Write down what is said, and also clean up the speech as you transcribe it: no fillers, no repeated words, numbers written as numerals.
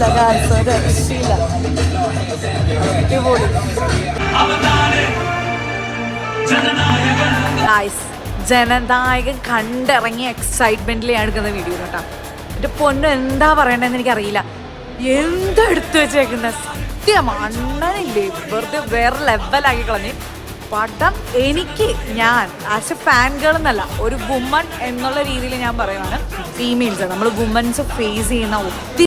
രക്ഷയില്ല ഗായ്സ്, ഒരു രക്ഷയില്ല. അടിപൊളി ഗായ്സ്. ജനനായകൻ കണ്ടിറങ്ങിയ എക്സൈറ്റ്മെന്റിലാണ് എടുക്കുന്ന വീഡിയോ കേട്ടോ. എൻ്റെ പൊന്നു എന്താ പറയണ്ടെന്ന് എനിക്കറിയില്ല. എന്തെടുത്ത് വെച്ചേക്കുന്ന സത്യം അണ്ണനില്ലേ, വെറുതെ വേറെ ലെവലാക്കി കളഞ്ഞ് പടം. എനിക്ക് ഞാൻ ആസ് എ ഫാൻ ഗേൾ എന്നല്ല, ഒരു വുമൺ എന്നുള്ള രീതിയിൽ ഞാൻ പറയുവാണ്. ഫീമെയിൽസ് നമ്മൾ വുമൻസ് ഫേസ് ചെയ്യുന്ന ഒത്തിരി